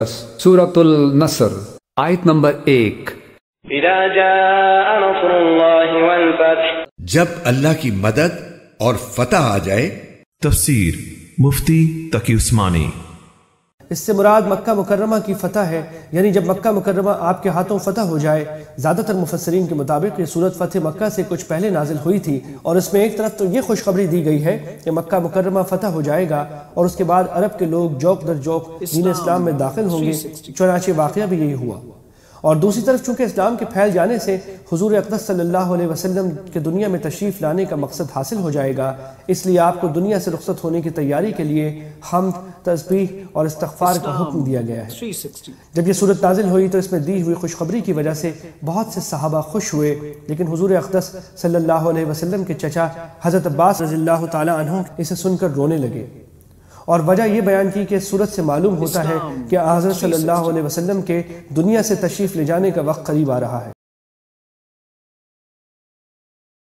سورۃ النصر آیت نمبر 1۔ اذا جاء نصر اللہ والفتح، جب اللہ کی مدد اور فتح آ جائے۔ تفسیر مفتی تقی عثمانی۔ اس سے مراد مکہ مکرمہ کی فتح ہے، یعنی جب مکہ مکرمہ آپ کے ہاتھوں فتح ہو جائے۔ زیادہ تر مفسرین کے مطابق یہ صورت فتح مکہ سے کچھ پہلے نازل ہوئی تھی، اور اس میں ایک طرف تو یہ خوشخبری دی گئی ہے کہ مکہ مکرمہ فتح ہو جائے گا، اور اس کے بعد عرب کے لوگ جوک در جوک دین اسلام میں داخل ہوں گے، چنانچہ واقعہ بھی یہی ہوا۔ اور دوسری طرف چونکہ اسلام کے پھیل جانے سے حضور اقدس صلی اللہ علیہ وسلم کے دنیا میں تشریف لانے کا مقصد حاصل ہو جائے گا، اس لیے آپ کو دنیا سے رخصت ہونے کی تیاری کے لیے حمد، تسبیح اور استغفار کا حکم دیا گیا ہے۔ جب یہ صورت نازل ہوئی تو اس میں دی ہوئی خوشخبری کی وجہ سے بہت سے صحابہ خوش ہوئے، لیکن حضور اقدس صلی اللہ علیہ وسلم کے چچا حضرت عباس رضی اللہ تعالی عنہ اسے سن کر رونے لگے، اور وجہ یہ بیان کی کہ اس صورت سے معلوم ہوتا ہے کہ حضرت صلی اللہ علیہ وسلم کے دنیا سے تشریف لے جانے کا وقت قریب آ رہا ہے۔